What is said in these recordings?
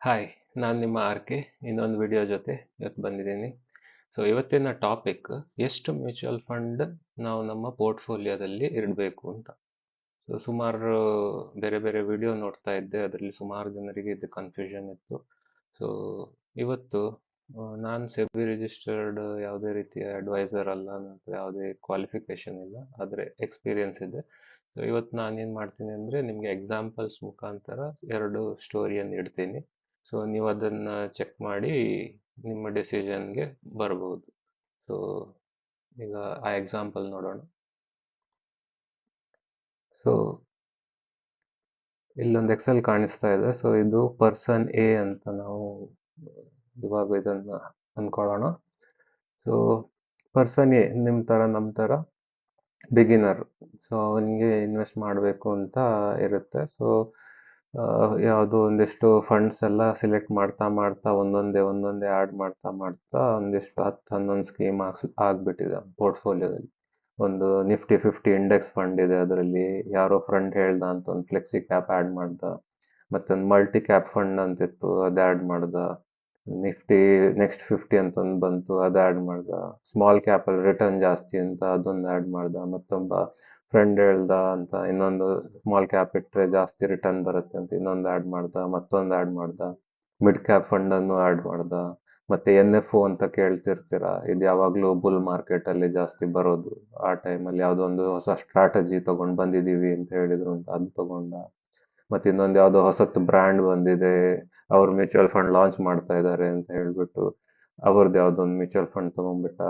Hi, ನಾನು ನಿಮ್ಮ RK. ಇನ್ನೊಂದು ವಿಡಿಯೋ ಜೊತೆ ಇವತ್ತು ಬಂದಿದ್ದೀನಿ. ಇವತ್ತಿನ ಟಾಪಿಕ್ ಎಷ್ಟು ಮ್ಯೂಚುವಲ್ ಫಂಡ್ ನಾವು ನಮ್ಮ ಪೋರ್ಟ್ಫೋಲಿಯೋದಲ್ಲಿ ಇಡಬೇಕು ಅಂತ. ಸುಮಾರು ಬೇರೆ ಬೇರೆ ವಿಡಿಯೋ ನೋಡ್ತಾ ಇದ್ದೆ, ಅದರಲ್ಲಿ ಸುಮಾರು ಜನರಿಗೆ ಇದು ಕನ್ಫ್ಯೂಷನ್ ಇತ್ತು. ಸೊ ಇವತ್ತು ನಾನು ಸೆಬಿ ರಿಜಿಸ್ಟರ್ಡ್ ಯಾವುದೇ ರೀತಿಯ ಅಡ್ವೈಸರ್ ಅಲ್ಲ, ನಂತರ ಯಾವುದೇ ಕ್ವಾಲಿಫಿಕೇಶನ್ ಇಲ್ಲ, ಆದರೆ ಎಕ್ಸ್ಪೀರಿಯನ್ಸ್ ಇದೆ. ಇವತ್ತು ನಾನೇನು ಮಾಡ್ತೀನಿ ಅಂದರೆ ನಿಮಗೆ ಎಕ್ಸಾಂಪಲ್ಸ್ ಮುಖಾಂತರ ಎರಡು ಸ್ಟೋರಿಯನ್ನು ಇಡ್ತೀನಿ. ನೀವು ಅದನ್ನು ಚೆಕ್ ಮಾಡಿ ನಿಮ್ಮ ಡೆಸಿಷನ್ಗೆ ಬರ್ಬೋದು. ಸೊ ಈಗ ಆ ಎಕ್ಸಾಂಪಲ್ ನೋಡೋಣ. ಸೊ ಇಲ್ಲೊಂದು ಎಕ್ಸೆಲ್ ಕಾಣಿಸ್ತಾ ಇದೆ. ಸೊ ಇದು ಪರ್ಸನ್ ಎ ಅಂತ ನಾವು ಇವಾಗ ಇದನ್ನು ಅಂದ್ಕೊಳ್ಳೋಣ. ಸೊ ಪರ್ಸನ್ ಎ ನಿಮ್ಮ ಥರ ನಮ್ಮ ಥರ ಬಿಗಿನರ್. ಸೊ ಅವನಿಗೆ ಇನ್ವೆಸ್ಟ್ ಮಾಡಬೇಕು ಅಂತ ಇರುತ್ತೆ. ಸೊ ಯಾವುದೋ ಒಂದಿಷ್ಟು ಫಂಡ್ಸ್ ಎಲ್ಲ ಸಿಲೆಕ್ಟ್ ಮಾಡ್ತಾ ಮಾಡ್ತಾ ಒಂದೊಂದೇ ಆ್ಯಡ್ ಮಾಡ್ತಾ ಒಂದಿಷ್ಟು 10-11 ಸ್ಕೀಮ್ ಆಗ್ಬಿಟ್ಟಿದೆ ಪೋರ್ಟ್ಫೋಲಿಯೋದಲ್ಲಿ. ಒಂದು ನಿಫ್ಟಿ 50 ಇಂಡೆಕ್ಸ್ ಫಂಡ್ ಇದೆ, ಅದರಲ್ಲಿ ಯಾರೋ ಫ್ರೆಂಡ್ ಹೇಳ್ದ ಅಂತ ಒಂದು ಫ್ಲೆಕ್ಸಿ ಕ್ಯಾಪ್ ಆ್ಯಡ್ ಮಾಡ್ದ, ಮತ್ತೊಂದು ಮಲ್ಟಿ ಕ್ಯಾಪ್ ಫಂಡ್ ಅಂತಿತ್ತು, ಅದು ಆ್ಯಡ್ ಮಾಡ್ದ, ನಿಫ್ಟಿ ನೆಕ್ಸ್ಟ್ 50 ಅಂತ ಒಂದು ಬಂತು, ಅದು ಆ್ಯಡ್ ಮಾಡ್ದ, ಸ್ಮಾಲ್ ಕ್ಯಾಪಲ್ಲಿ ರಿಟರ್ನ್ ಜಾಸ್ತಿ ಅಂತ ಅದೊಂದು ಆ್ಯಡ್ ಮಾಡ್ದ, ಮತ್ತೊಬ್ಬ ಫ್ರೆಂಡ್ ಹೇಳ್ದ ಅಂತ ಇನ್ನೊಂದು ಸ್ಮಾಲ್ ಕ್ಯಾಪ್ ಇಟ್ಟರೆ ಜಾಸ್ತಿ ರಿಟರ್ನ್ ಬರುತ್ತೆ ಅಂತ ಇನ್ನೊಂದು ಆ್ಯಡ್ ಮಾಡ್ದ, ಮತ್ತೊಂದು ಆ್ಯಡ್ ಮಾಡ್ದ, ಮಿಡ್ ಕ್ಯಾಪ್ ಫಂಡನ್ನು ಆ್ಯಡ್ ಮಾಡ್ದ, ಮತ್ತೆ NFO ಅಂತ ಕೇಳ್ತಿರ್ತೀರ, ಇದು ಯಾವಾಗಲೂ ಬುಲ್ ಮಾರ್ಕೆಟಲ್ಲಿ ಜಾಸ್ತಿ ಬರೋದು. ಆ ಟೈಮಲ್ಲಿ ಯಾವುದೋ ಒಂದು ಹೊಸ ಸ್ಟ್ರಾಟಜಿ ತೊಗೊಂಡು ಬಂದಿದ್ದೀವಿ ಅಂತ ಹೇಳಿದ್ರು ಅಂತ ಅದು ತೊಗೊಂಡ, ಮತ್ತು ಇನ್ನೊಂದು ಯಾವುದೋ ಹೊಸತ್ತು ಬ್ರ್ಯಾಂಡ್ ಬಂದಿದೆ, ಅವ್ರು ಮ್ಯೂಚುವಲ್ ಫಂಡ್ ಲಾಂಚ್ ಮಾಡ್ತಾ ಇದ್ದಾರೆ ಅಂತ ಹೇಳ್ಬಿಟ್ಟು ಅವ್ರದ್ದು ಯಾವುದೋ ಒಂದು ಮ್ಯೂಚುವಲ್ ಫಂಡ್ ತೊಗೊಂಡ್ಬಿಟ್ಟ.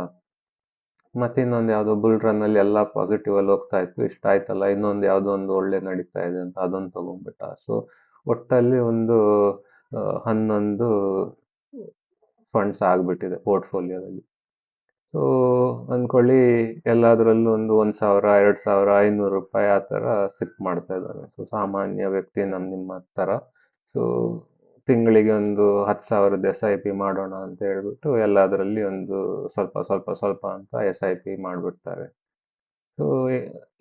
ಮತ್ತೆ ಇನ್ನೊಂದು ಯಾವುದೋ ಬುಲ್ ರನ್ನಲ್ಲಿ ಎಲ್ಲ ಪಾಸಿಟಿವ್ ಅಲ್ಲಿ ಹೋಗ್ತಾ ಇತ್ತು, ಇಷ್ಟ ಆಯ್ತಲ್ಲ, ಇನ್ನೊಂದು ಯಾವುದೋ ಒಂದು ಒಳ್ಳೆ ನಡೀತಾ ಇದೆ ಅಂತ ಅದನ್ನು ತೊಗೊಂಡ್ಬಿಟ್ಟ. ಸೊ ಒಟ್ಟಲ್ಲಿ ಒಂದು 11 ಫಂಡ್ಸ್ ಆಗಿಬಿಟ್ಟಿದೆ ಪೋರ್ಟ್ಫೋಲಿಯೋದಲ್ಲಿ. ಸೊ ಅಂದ್ಕೊಳ್ಳಿ, ಎಲ್ಲದರಲ್ಲೂ ಒಂದು 1,000, 2,000, 500 ರೂಪಾಯಿ ಆ ಥರ ಸಿಪ್ ಮಾಡ್ತಾ ಇದ್ದಾನೆ. ಸೊ ಸಾಮಾನ್ಯ ವ್ಯಕ್ತಿ ನಿಮ್ಮ ಥರ. ಸೊ ತಿಂಗಳಿಗೆ ಒಂದು 10,000 SIP ಮಾಡೋಣ ಅಂತ ಹೇಳ್ಬಿಟ್ಟು ಎಲ್ಲದರಲ್ಲಿ ಒಂದು ಸ್ವಲ್ಪ ಅಂತ SIP ಮಾಡಿಬಿಡ್ತಾರೆ. ಸೊ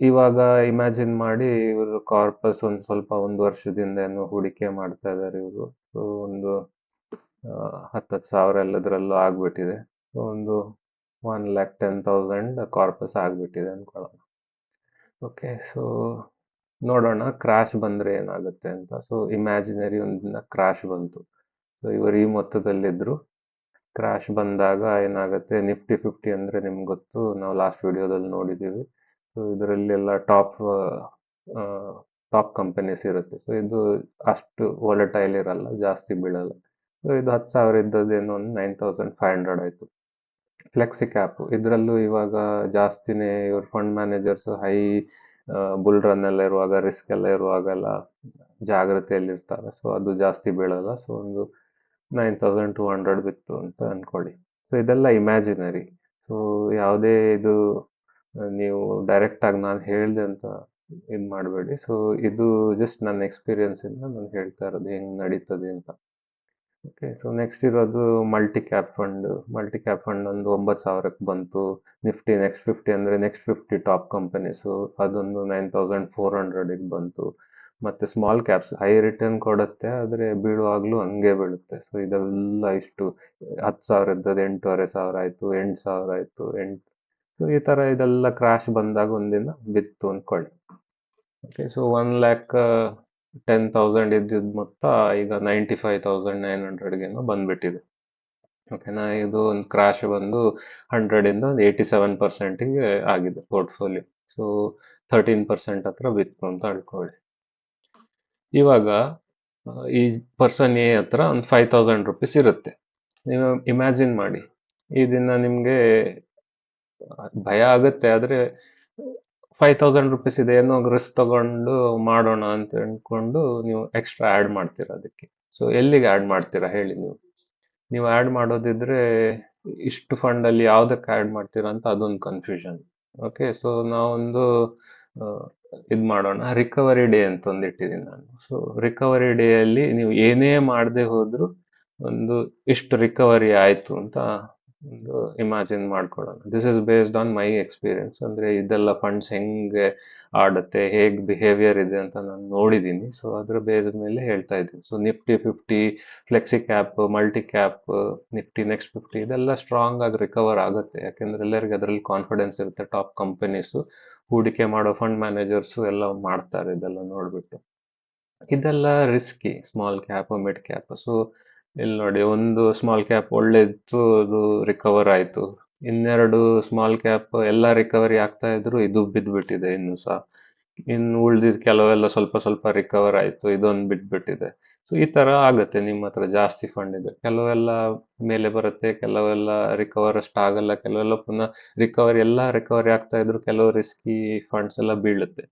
ಇವಾಗ ಇಮ್ಯಾಜಿನ್ ಮಾಡಿ, ಇವರು ಕಾರ್ಪಸ್ ಒಂದು ವರ್ಷದಿಂದ ಏನೋ ಹೂಡಿಕೆ ಮಾಡ್ತಾ ಇದ್ದಾರೆ ಇವರು. ಸೊ ಒಂದು 10,000 ಎಲ್ಲದರಲ್ಲೂ ಆಗ್ಬಿಟ್ಟಿದೆ. ಸೊ ಒಂದು 1,10,000 ಕಾರ್ಪಸ್ ಆಗ್ಬಿಟ್ಟಿದೆ ಅನ್ಕೊಳ್ಳೋಣ. ಓಕೆ, ಸೊ ನೋಡೋಣ ಕ್ರಾಶ್ ಬಂದರೆ ಏನಾಗುತ್ತೆ ಅಂತ. ಸೊ ಇಮ್ಯಾಜಿನರಿ ಒಂದಿನ ಕ್ರಾಶ್ ಬಂತು. ಸೊ ಇವರು ಈ ಮೊತ್ತದಲ್ಲಿದ್ದರು. ಕ್ರಾಶ್ ಬಂದಾಗ ಏನಾಗುತ್ತೆ, ನಿಫ್ಟಿ 50 ಅಂದರೆ ನಿಮ್ಗೆ ಗೊತ್ತು, ನಾವು ಲಾಸ್ಟ್ ವಿಡಿಯೋದಲ್ಲಿ ನೋಡಿದ್ದೀವಿ. ಸೊ ಇದರಲ್ಲೆಲ್ಲ ಟಾಪ್ ಕಂಪನೀಸ್ ಇರುತ್ತೆ. ಸೊ ಇದು ಅಷ್ಟು ವಾಲಟೈಲ್ ಇರಲ್ಲ, ಜಾಸ್ತಿ ಬೀಳಲ್ಲ. ಸೊ ಇದು 10,000 ಇದ್ದದ್ದೇನೋ ಒಂದು 9,500 ಆಯಿತು. ಫ್ಲೆಕ್ಸಿ ಕ್ಯಾಪು ಇದರಲ್ಲೂ ಇವಾಗ ಜಾಸ್ತಿನೇ ಇವ್ರ fund managers high bull run ಎಲ್ಲ ಇರುವಾಗ, ರಿಸ್ಕ್ ಎಲ್ಲ ಇರುವಾಗೆಲ್ಲ ಜಾಗ್ರತೆಯಲ್ಲಿರ್ತಾರೆ. ಸೊ ಅದು ಜಾಸ್ತಿ ಬೀಳಲ್ಲ. ಸೊ ಒಂದು 9,200 ಬಿತ್ತು ಅಂತ ಅಂದ್ಕೊಳ್ಳಿ. ಸೊ ಇದೆಲ್ಲ ಇಮ್ಯಾಜಿನರಿ. ಸೊ ಯಾವುದೇ ಇದು ನೀವು ಡೈರೆಕ್ಟಾಗಿ ನಾನು ಹೇಳಿದೆ ಅಂತ ಇದು ಮಾಡಬೇಡಿ. ಸೊ ಇದು ಜಸ್ಟ್ ನನ್ನ ಎಕ್ಸ್ಪೀರಿಯನ್ಸಿಂದ ನಾನು ಹೇಳ್ತಾ ಇರೋದು ಹೆಂಗೆ ನಡೀತದೆ ಅಂತ. ಓಕೆ, ಸೊ ನೆಕ್ಸ್ಟ್ ಇರೋದು multi cap fund. Multi cap fund ಒಂದು 9,000ಕ್ಕೆ ಬಂತು. ನಿಫ್ಟಿ ನೆಕ್ಸ್ಟ್ 50 ಅಂದರೆ ನೆಕ್ಸ್ಟ್ 50 ಟಾಪ್ ಕಂಪನೀಸು, ಅದೊಂದು 9,400ಗೆ ಬಂತು. ಮತ್ತು ಸ್ಮಾಲ್ ಕ್ಯಾಪ್ಸ್ ಹೈ ರಿಟರ್ನ್ ಕೊಡುತ್ತೆ, ಆದರೆ ಬೀಳುವಾಗಲೂ ಹಂಗೆ ಬೀಳುತ್ತೆ. ಸೊ ಇದೆಲ್ಲ ಇಷ್ಟು 10,000 ಇದ್ದದ್ದು 8,500 ಆಯಿತು, 8,000 ಆಯಿತು, ಸೊ ಈ ಥರ ಇದೆಲ್ಲ ಕ್ರಾಶ್ ಬಂದಾಗ ಒಂದಿನ ಬಿತ್ತು ಅಂದ್ಕೊಳ್ಳಿ. ಓಕೆ, ಸೊ 1,10,000 ಇದ್ದಿದ್ದು ಮೊತ್ತ ಈಗ 95,900ಗೇನೋ ಬಂದ್ಬಿಟ್ಟಿದೆ. ಓಕೆನಾ, ಇದು ಒಂದು ಕ್ರಾಶ್ ಬಂದು 100ಇಂದ ಒಂದು 87%ಗೆ ಆಗಿದೆ ಪೋರ್ಟ್ಫೋಲಿಯೋ. ಸೊ 13% ಹತ್ರ ಬಿತ್ತು ಅಂತ ಅನ್ಕೊಳ್ಳಿ. ಇವಾಗ ಈ ಪರ್ಸನ್ ಎ ಹತ್ರ ಒಂದು 5,000 ರೂಪೀಸ್ ಇರುತ್ತೆ. ನೀವು ಇಮ್ಯಾಜಿನ್ ಮಾಡಿ, ಈ ದಿನ ನಿಮಗೆ ಭಯ ಆಗುತ್ತೆ, ಆದರೆ 5,000 ರೂಪೀಸ್ ಇದೆ, ಏನೋ ರಿಸ್ಕ್ ತಗೊಂಡು ಮಾಡೋಣ ಅಂತ ಅಂದ್ಕೊಂಡು ನೀವು ಎಕ್ಸ್ಟ್ರಾ ಆ್ಯಡ್ ಮಾಡ್ತೀರಾ ಅದಕ್ಕೆ. ಸೊ ಎಲ್ಲಿಗೆ ಆ್ಯಡ್ ಮಾಡ್ತೀರಾ ಹೇಳಿ ನೀವು ಆ್ಯಡ್ ಮಾಡೋದಿದ್ರೆ ಇಷ್ಟು ಫಂಡಲ್ಲಿ ಯಾವುದಕ್ಕೆ ಆ್ಯಡ್ ಮಾಡ್ತೀರಾ ಅಂತ ಅದೊಂದು ಕನ್ಫ್ಯೂಷನ್. ಓಕೆ, ಸೊ ನಾವೊಂದು ಇದು ಮಾಡೋಣ, ರಿಕವರಿ ಡೇ ಅಂತ ಒಂದು ಇಟ್ಟಿದ್ದೀನಿ ನಾನು. ಸೊ ರಿಕವರಿ ಡೇಯಲ್ಲಿ ನೀವು ಏನೇ ಮಾಡದೆ ಹೋದರೂ ಒಂದು ಇಷ್ಟು ರಿಕವರಿ ಆಯಿತು ಅಂತ ಒಂದು ಇಮ್ಯಾಜಿನ್ ಮಾಡ್ಕೊಳ್ಳೋಣ. This is based on my experience. ಅಂದ್ರೆ ಇದೆಲ್ಲ ಫಂಡ್ಸ್ ಹೆಂಗೆ ಆಡುತ್ತೆ, ಹೇಗ್ ಬಿಹೇವಿಯರ್ ಇದೆ ಅಂತ ನಾನು ನೋಡಿದ್ದೀನಿ. ಸೊ ಅದ್ರ ಬೇಸ್ಡ್ ಮೇಲೆ ಹೇಳ್ತಾ ಇದ್ದೀನಿ. So Nifty 50, flexi cap, multi cap, Nifty next 50 ಇದೆಲ್ಲ ಸ್ಟ್ರಾಂಗ್ ಆಗಿ ರಿಕವರ್ ಆಗುತ್ತೆ. ಯಾಕೆಂದ್ರೆ ಎಲ್ಲರಿಗೂ ಅದರಲ್ಲಿ ಕಾನ್ಫಿಡೆನ್ಸ್ ಇರುತ್ತೆ. ಟಾಪ್ ಕಂಪನೀಸು, ಹೂಡಿಕೆ ಮಾಡೋ ಫಂಡ್ ಮ್ಯಾನೇಜರ್ಸು ಎಲ್ಲ ಮಾಡ್ತಾರೆ ಇದೆಲ್ಲ ನೋಡ್ಬಿಟ್ಟು. ಇದೆಲ್ಲ risky, small cap, mid cap. So ಇಲ್ಲಿ ನೋಡಿ, ಒಂದು ಸ್ಮಾಲ್ ಕ್ಯಾಪ್ ಒಳ್ಳೆದಿತ್ತು, ಅದು ರಿಕವರ್ ಆಯ್ತು. ಇನ್ನೆರಡು ಸ್ಮಾಲ್ ಕ್ಯಾಪ್ ಎಲ್ಲ ರಿಕವರಿ ಆಗ್ತಾ ಇದ್ರು, ಇದು ಬಿದ್ದ್ಬಿಟ್ಟಿದೆ ಇನ್ನು ಸಹ. ಇನ್ನು ಉಳ್ದಿದ್ ಕೆಲವೆಲ್ಲ ಸ್ವಲ್ಪ ಸ್ವಲ್ಪ ರಿಕವರ್ ಆಯ್ತು, ಇದೊಂದು ಬಿಟ್ಬಿಟ್ಟಿದೆ. ಸೊ ಈ ತರ ಆಗತ್ತೆ ನಿಮ್ಮ ಹತ್ರ ಜಾಸ್ತಿ ಫಂಡ್ ಇದೆ. ಕೆಲವೆಲ್ಲ ಮೇಲೆ ಬರುತ್ತೆ, ಕೆಲವೆಲ್ಲ ರಿಕವರ್ ಅಷ್ಟು ಆಗಲ್ಲ, ಕೆಲವೆಲ್ಲ ಪುನಃ ರಿಕವರಿ ಆಗ್ತಾ ಇದ್ರು, ಕೆಲವು ರಿಸ್ಕಿ ಫಂಡ್ಸ್ ಎಲ್ಲ ಬೀಳುತ್ತೆ.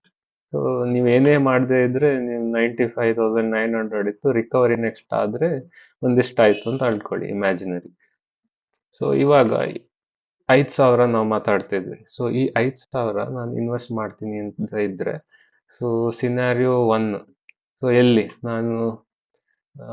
ಸೊ ನೀವು ಏನೇ ಮಾಡದೇ ಇದ್ರೆ, ನೀವು 95,900 ಇತ್ತು, ರಿಕವರಿ ನೆಕ್ಸ್ಟ್ ಆದ್ರೆ ಒಂದಿಷ್ಟು ಆಯ್ತು ಅಂತ ಅಳ್ಕೊಳ್ಳಿ, ಇಮ್ಯಾಜಿನರಿ. ಸೊ ಇವಾಗ 5,000 ನಾವು ಮಾತಾಡ್ತಿದ್ವಿ. ಸೊ ಈ 5,000 ನಾನು ಇನ್ವೆಸ್ಟ್ ಮಾಡ್ತೀನಿ ಅಂತ ಇದ್ರೆ, ಸೊ ಸಿನಾರಿಯೋ ಒನ್. ಸೊ ಎಲ್ಲಿ ನಾನು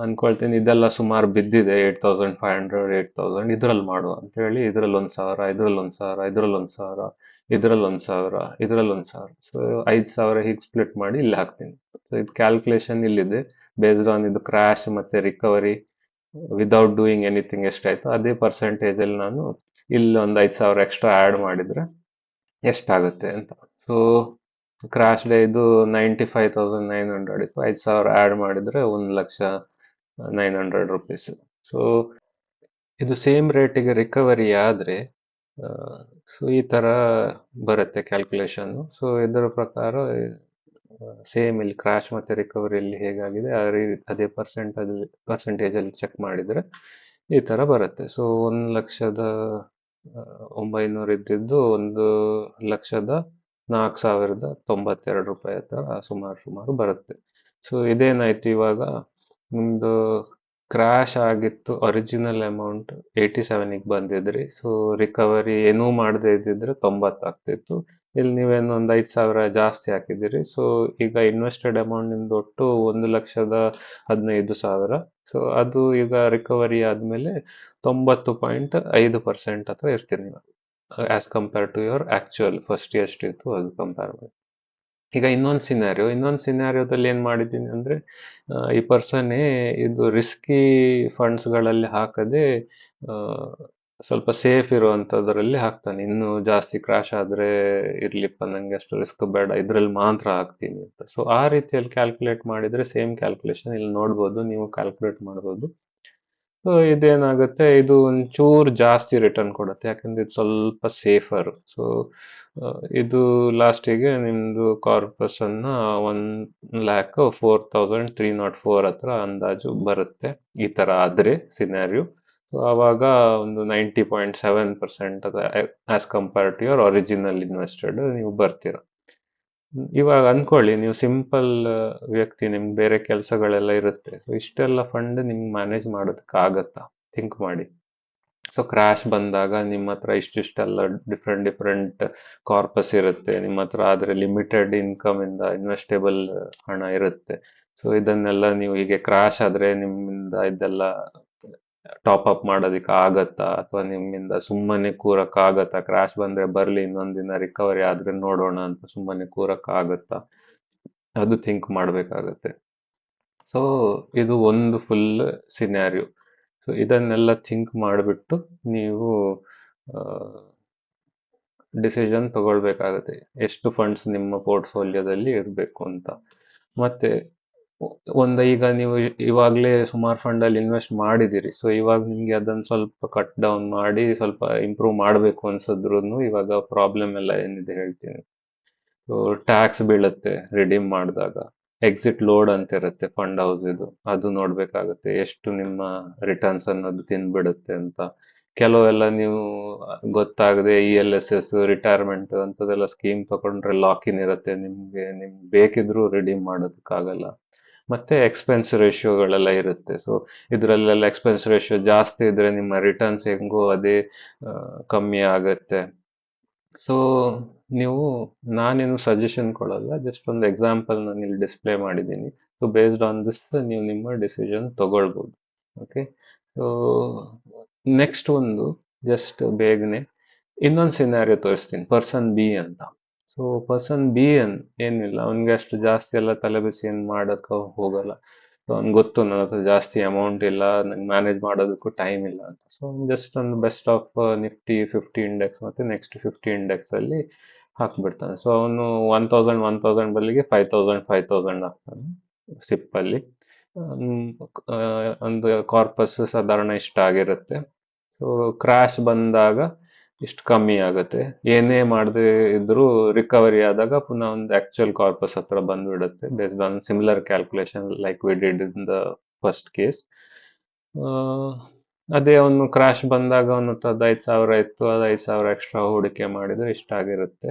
ಅನ್ಕೊಳ್ತೀನಿ ಇದೆಲ್ಲ ಸುಮಾರು ಬಿದ್ದಿದೆ, 8,500, 8,000, ಇದ್ರಲ್ಲಿ ಮಾಡುವ ಅಂತ ಹೇಳಿ, ಇದ್ರಲ್ಲಿ 1,000, ಇದ್ರಲ್ಲಿ 1,000, ಇದ್ರಲ್ಲಿ 1,000, ಇದ್ರಲ್ಲಿ 1,000, ಇದ್ರಲ್ಲಿ 1,000. ಸೊ 5,000 ಹೀಗೆ ಸ್ಪ್ಲಿಟ್ ಮಾಡಿ ಇಲ್ಲಿ ಹಾಕ್ತೀನಿ. ಸೊ ಇದು ಕ್ಯಾಲ್ಕುಲೇಷನ್ ಇಲ್ಲಿದೆ, ಬೇಸ್ಡ್ ಆನ್ ಇದು ಕ್ರ್ಯಾಶ್ ಮತ್ತೆ ರಿಕವರಿ ವಿದೌಟ್ ಡೂಯಿಂಗ್ ಎನಿಥಿಂಗ್ ಎಷ್ಟಾಯ್ತು ಅದೇ ಪರ್ಸೆಂಟೇಜ್ ಅಲ್ಲಿ ನಾನು ಇಲ್ಲಿ ಒಂದು 5,000 ಎಕ್ಸ್ಟ್ರಾ ಆ್ಯಡ್ ಮಾಡಿದ್ರೆ ಎಷ್ಟಾಗುತ್ತೆ ಅಂತ. ಸೊ ಕ್ರಾಶ್ ಡೇ ಇದು 95,900 ಇತ್ತು, 5,000 ಆ್ಯಡ್ ಮಾಡಿದ್ರೆ 1,900,000 ರುಪೀಸ್. ಸೊ ಇದು ಸೇಮ್ ರೇಟಿಗೆ ರಿಕವರಿ ಆದರೆ, ಸೊ ಈ ಥರ ಬರುತ್ತೆ ಕ್ಯಾಲ್ಕುಲೇಷನ್. ಸೊ ಇದರ ಪ್ರಕಾರ ಸೇಮ್ ಇಲ್ಲಿ ಕ್ರಾಶ್ ಮತ್ತೆ ರಿಕವರಿಯಲ್ಲಿ ಹೇಗಾಗಿದೆ ಅದೇ ಪರ್ಸೆಂಟೇಜಲ್ಲಿ ಚೆಕ್ ಮಾಡಿದರೆ ಈ ಥರ ಬರುತ್ತೆ. ಸೊ 1,900,000 ಇದ್ದಿದ್ದು 1,04,092 ರೂಪಾಯಿ ಹತ್ರ ಸುಮಾರು ಬರುತ್ತೆ. ಸೊ ಇದೇನಾಯ್ತು ಇವಾಗ, ನಿಮ್ಮದು ಕ್ರ್ಯಾಶ್ ಆಗಿತ್ತು ಒರಿಜಿನಲ್ ಅಮೌಂಟ್ 87ಗೆ ಬಂದಿದ್ರಿ. ಸೊ ರಿಕವರಿ ಏನೂ ಮಾಡದೇ ಇದ್ದಿದ್ರೆ 90 ಆಗ್ತಿತ್ತು. ಇಲ್ಲಿ ನೀವೇನು ಒಂದು 5,000 ಜಾಸ್ತಿ ಹಾಕಿದ್ದೀರಿ. ಸೊ ಈಗ ಇನ್ವೆಸ್ಟೆಡ್ ಅಮೌಂಟ್ ನಿಮ್ದು ಒಟ್ಟು 1,15,000. ಸೊ ಅದು ಈಗ ರಿಕವರಿ ಆದಮೇಲೆ 90.5% ಹತ್ರ ಇರ್ತೀರಿ ನೀವು, as compare to your actual first ಎಷ್ಟಿತ್ತು ಅದು ಕಂಪೇರ್ ಮಾಡಿ. ಈಗ ಇನ್ನೊಂದು ಸಿನಾರಿಯೋದಲ್ಲಿ ಏನು ಮಾಡಿದ್ದೀನಿ ಅಂದರೆ, ಈ ಪರ್ಸನ್ನೇ ಇದು ರಿಸ್ಕಿ ಫಂಡ್ಸ್ಗಳಲ್ಲಿ ಹಾಕದೆ ಸ್ವಲ್ಪ ಸೇಫ್ ಇರುವಂಥದ್ರಲ್ಲಿ ಹಾಕ್ತಾನೆ. ಇನ್ನೂ ಜಾಸ್ತಿ ಕ್ರಾಶ್ ಆದರೆ ಇರ್ಲಿಪ್ಪ, ನನಗೆ ಅಷ್ಟು ರಿಸ್ಕ್ ಬೇಡ, ಇದರಲ್ಲಿ ಮಾತ್ರ ಹಾಕ್ತೀನಿ ಅಂತ. ಸೊ ಆ ರೀತಿಯಲ್ಲಿ ಕ್ಯಾಲ್ಕುಲೇಟ್ ಮಾಡಿದರೆ ಸೇಮ್ ಕ್ಯಾಲ್ಕುಲೇಷನ್ ಇಲ್ಲಿ ನೋಡ್ಬೋದು, ನೀವು ಕ್ಯಾಲ್ಕುಲೇಟ್ ಮಾಡ್ಬೋದು. ಸೊ ಇದೇನಾಗುತ್ತೆ, ಇದು ಒಂಚೂರು ಜಾಸ್ತಿ ರಿಟರ್ನ್ ಕೊಡುತ್ತೆ, ಯಾಕಂದ್ರೆ ಇದು ಸ್ವಲ್ಪ ಸೇಫರ್. ಸೊ ಇದು ಲಾಸ್ಟಿಗೆ ನಿಮ್ಮದು ಕಾರ್ಪಸ್ ಅನ್ನ 1,04,304 ಹತ್ರ ಅಂದಾಜು ಬರುತ್ತೆ, ಈ ಥರ ಆದರೆ ಸಿನಾರಿಯೋ. ಸೊ ಆವಾಗ ಒಂದು 90.7% as compare to your original invested ನೀವು ಬರ್ತೀರ. ಇವಾಗ ಅನ್ಕೊಳ್ಳಿ, ನೀವು ಸಿಂಪಲ್ ವ್ಯಕ್ತಿ, ನಿಮ್ಗೆ ಬೇರೆ ಕೆಲಸಗಳೆಲ್ಲ ಇರುತ್ತೆ. ಸೊ ಇಷ್ಟೆಲ್ಲ ಫಂಡ್ ನಿಮ್ಗೆ ಮ್ಯಾನೇಜ್ ಮಾಡೋದಕ್ಕಾಗತ್ತಾ? ಥಿಂಕ್ ಮಾಡಿ. ಸೊ ಕ್ರ್ಯಾಶ್ ಬಂದಾಗ ನಿಮ್ಮ ಹತ್ರ ಇಷ್ಟಿಷ್ಟೆಲ್ಲ ಡಿಫ್ರೆಂಟ್ ಕಾರ್ಪಸ್ ಇರುತ್ತೆ ನಿಮ್ಮ ಹತ್ರ, ಆದರೆ ಲಿಮಿಟೆಡ್ ಇನ್ಕಮ್ ಇಂದ ಇನ್ವೆಸ್ಟೇಬಲ್ ಹಣ ಇರುತ್ತೆ. ಸೊ ಇದನ್ನೆಲ್ಲ ನೀವು ಹೀಗೆ ಕ್ರ್ಯಾಶ್ ಆದರೆ ನಿಮ್ಮಿಂದ ಇದೆಲ್ಲ ಟಾಪ್ ಅಪ್ ಮಾಡೋದಕ್ಕೆ ಆಗತ್ತಾ, ಅಥವಾ ನಿಮ್ಮಿಂದ ಸುಮ್ಮನೆ ಕೂರಕ್ಕಾಗತ್ತಾ? ಕ್ರ್ಯಾಶ್ ಬಂದ್ರೆ ಬರ್ಲಿ, ಇನ್ನೊಂದಿನ ರಿಕವರಿ ಆದ್ರೆ ನೋಡೋಣ ಅಂತ ಸುಮ್ಮನೆ ಕೂರಕ್ಕಾಗತ್ತಾ? ಅದು ಥಿಂಕ್ ಮಾಡಬೇಕಾಗತ್ತೆ. ಸೊ ಇದು ಒಂದು ಫುಲ್ ಸಿನಾರಿಯೋ. ಸೊ ಇದನ್ನೆಲ್ಲ ಥಿಂಕ್ ಮಾಡಿಬಿಟ್ಟು ನೀವು ಡಿಸಿಷನ್ ತಗೊಳ್ಬೇಕಾಗತ್ತೆ, ಎಷ್ಟು ಫಂಡ್ಸ್ ನಿಮ್ಮ ಪೋರ್ಟ್ಫೋಲಿಯೋದಲ್ಲಿ ಇರಬೇಕು ಅಂತ. ಮತ್ತೆ ಈಗ ನೀವು ಇವಾಗಲೇ ಸುಮಾರು ಫಂಡಲ್ಲಿ ಇನ್ವೆಸ್ಟ್ ಮಾಡಿದ್ದೀರಿ. ಸೊ ಇವಾಗ ನಿಮಗೆ ಅದನ್ನು ಸ್ವಲ್ಪ ಕಟ್ ಡೌನ್ ಮಾಡಿ ಸ್ವಲ್ಪ ಇಂಪ್ರೂವ್ ಮಾಡಬೇಕು ಅನ್ಸಿದ್ರು ಇವಾಗ ಪ್ರಾಬ್ಲಮ್ ಎಲ್ಲ ಏನಿದೆ ಹೇಳ್ತೀನಿ. ಸೊ ಟ್ಯಾಕ್ಸ್ ಬೀಳುತ್ತೆ ರಿಡೀಮ್ ಮಾಡಿದಾಗ, ಎಕ್ಸಿಟ್ ಲೋಡ್ ಅಂತ ಇರುತ್ತೆ ಫಂಡ್ ಹೌಸ್ ಇದು, ಅದು ನೋಡ್ಬೇಕಾಗತ್ತೆ ಎಷ್ಟು ನಿಮ್ಮ ರಿಟರ್ನ್ಸ್ ಅನ್ನೋದು ತಿಂದ್ಬಿಡುತ್ತೆ ಅಂತ. ಕೆಲವೆಲ್ಲ ನೀವು ಗೊತ್ತಾಗದೆ ELSS, ರಿಟೈರ್ಮೆಂಟ್ ಅಂತದೆಲ್ಲ ಸ್ಕೀಮ್ ತಗೊಂಡ್ರೆ ಲಾಕ್ ಇನ್ ಇರುತ್ತೆ, ನಿಮ್ಗೆ ಬೇಕಿದ್ರೂ ರಿಡೀಮ್ ಮಾಡೋದಕ್ಕಾಗಲ್ಲ. ಮತ್ತೆ ಎಕ್ಸ್ಪೆನ್ಸ್ ರೇಷಿಯೋಗಳೆಲ್ಲ ಇರುತ್ತೆ. ಸೊ ಇದರಲ್ಲೆಲ್ಲ ಎಕ್ಸ್ಪೆನ್ಸ್ ರೇಷಿಯೋ ಜಾಸ್ತಿ ಇದ್ರೆ ನಿಮ್ಮ ರಿಟರ್ನ್ಸ್ ಹೆಂಗೋ ಅದೇ ಕಮ್ಮಿ ಆಗತ್ತೆ. ಸೊ ನೀವು, ನಾನೇನು ಸಜೆಷನ್ ಕೊಡಲ್ಲ, ಜಸ್ಟ್ ಒಂದು ಎಕ್ಸಾಂಪಲ್ ನಾನು ಇಲ್ಲಿ ಡಿಸ್ಪ್ಲೇ ಮಾಡಿದ್ದೀನಿ. ಸೊ ಬೇಸ್ಡ್ ಆನ್ ದಿಸ್ ನೀವು ನಿಮ್ಮ ಡಿಸಿಷನ್ ತಗೊಳ್ಬೋದು. ಓಕೆ. ಸೊ ನೆಕ್ಸ್ಟ್ ಒಂದು, ಜಸ್ಟ್ ಬೇಗನೆ ಇನ್ನೊಂದು ಸಿನಾರಿಯೋ ತೋರಿಸ್ತೀನಿ, ಪರ್ಸನ್ ಬಿ ಅಂತ. ಸೊ ಪರ್ಸನ್ ಬಿ ಏನಿಲ್ಲ, ಅವನಿಗೆ ಅಷ್ಟು ಜಾಸ್ತಿ ಎಲ್ಲ ತಲೆಬಿಸಿ ಏನು ಮಾಡೋಕ್ಕೆ ಹೋಗಲ್ಲ. ಸೊ ಅವ್ನಿಗೆ ಗೊತ್ತು ನನ್ನ ಹತ್ರ ಜಾಸ್ತಿ ಅಮೌಂಟ್ ಇಲ್ಲ, ನಂಗೆ ಮ್ಯಾನೇಜ್ ಮಾಡೋದಕ್ಕೂ ಟೈಮ್ ಇಲ್ಲ ಅಂತ. ಸೊ ಜಸ್ಟ್ ಒಂದು ಬೆಸ್ಟ್ ಆಫ್ ನಿಫ್ಟಿ 50 ಇಂಡೆಕ್ಸ್ ಮತ್ತು ನೆಕ್ಸ್ಟ್ 50 ಇಂಡೆಕ್ಸಲ್ಲಿ ಹಾಕ್ಬಿಡ್ತಾನೆ. ಸೊ ಅವನು 1000 ಬದಲಿಗೆ 5000 ಹಾಕ್ತಾನೆ ಸಿಪ್ಪಲ್ಲಿ. ಒಂದು ಕಾರ್ಪಸ್ ಸಾಧಾರಣ ಇಷ್ಟ ಆಗಿರುತ್ತೆ. ಸೊ ಕ್ರ್ಯಾಶ್ ಬಂದಾಗ ಇಷ್ಟು ಕಮ್ಮಿ ಆಗುತ್ತೆ. ಏನೇ ಮಾಡದೆ ಇದ್ರೂ ರಿಕವರಿ ಆದಾಗ ಪುನಃ ಒಂದು ಆಕ್ಚುಯಲ್ ಕಾರ್ಪಸ್ ಹತ್ರ ಬಂದ್ಬಿಡುತ್ತೆ, based on similar calculation like we did in the first case. ಅದೇ ಅವನು ಕ್ರಾಶ್ ಬಂದಾಗ ಅವನ ಹತ್ರ 5,000 ಇತ್ತು, ಅದು 5,000 ಎಕ್ಸ್ಟ್ರಾ ಹೂಡಿಕೆ ಮಾಡಿದ್ರೆ ಇಷ್ಟ ಆಗಿರುತ್ತೆ,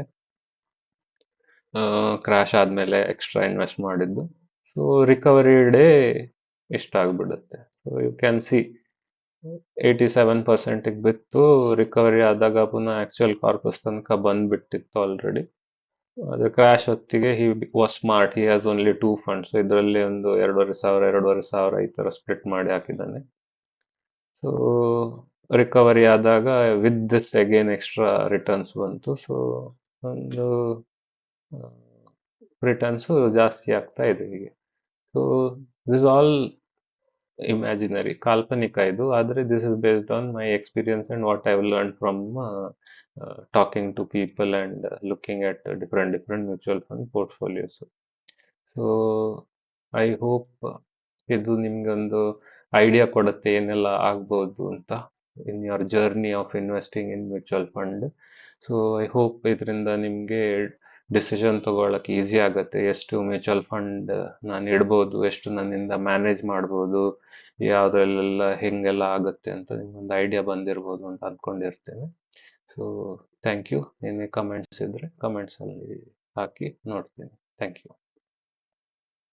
ಕ್ರಾಶ್ ಆದಮೇಲೆ ಎಕ್ಸ್ಟ್ರಾ ಇನ್ವೆಸ್ಟ್ ಮಾಡಿದ್ದು. ಸೊ ರಿಕವರಿ ಡೇ ಇಷ್ಟ ಆಗಿಬಿಡುತ್ತೆ. ಸೊ ಯು ಕ್ಯಾನ್ ಸಿ 87% ಬಿತ್ತು, ರಿಕವರಿ ಆದಾಗ ಪುನಃ ಆಕ್ಚುಯಲ್ ಕಾರ್ಪಸ್ ತನಕ ಬಂದ್ಬಿಟ್ಟಿತ್ತು ಆಲ್ರೆಡಿ. ಅದು ಕ್ರಾಶ್ ಹೊತ್ತಿಗೆ he was smart, he has only 2 funds, ಇದರಲ್ಲಿ ಒಂದು 2,500 ಈ ಥರ ಸ್ಪ್ಲಿಟ್ ಮಾಡಿ ಹಾಕಿದ್ದಾನೆ. ಸೊ ರಿಕವರಿ ಆದಾಗ with this again extra returns ಬಂತು. ಸೊ ಒಂದು ರಿಟರ್ನ್ಸು ಜಾಸ್ತಿ ಆಗ್ತಾ ಇದೆ ಹೀಗೆ. ಸೊ ದಿಸ್ ಆಲ್ ಇಮ್ಯಾಜಿನರಿ, ಕಾಲ್ಪನಿಕ ಇದು, ಆದರೆ this is based on my experience and what I have learn from talking to people and looking at different mutual fund portfolios. So I hope ಇದು ನಿಮ್ಗೊಂದು ಐಡಿಯಾ ಕೊಡುತ್ತೆ ಏನೆಲ್ಲ ಆಗ್ಬೋದು ಅಂತ in your journey of investing in mutual fund. So I hope ಇದರಿಂದ ನಿಮಗೆ decision ತಗೊಳ್ಳೋಕೆ easy ಆಗುತ್ತೆ, ಎಷ್ಟು ಮ್ಯೂಚುವಲ್ ಫಂಡ್ ನಾನು ಇಡ್ಬೋದು, ಎಷ್ಟು ನನ್ನಿಂದ ಮ್ಯಾನೇಜ್ ಮಾಡ್ಬೋದು, ಯಾವುದ್ರಲ್ಲೆಲ್ಲ ಹೆಂಗೆಲ್ಲ ಆಗುತ್ತೆ ಅಂತ ನಿಮ್ಗೊಂದು ಐಡಿಯಾ ಬಂದಿರ್ಬೋದು ಅಂತ ಅಂದ್ಕೊಂಡಿರ್ತೇನೆ. So thank you. ಏನೇ ಕಮೆಂಟ್ಸ್ ಇದ್ದರೆ ಕಮೆಂಟ್ಸಲ್ಲಿ ಹಾಕಿ ನೋಡ್ತೀನಿ. Thank you.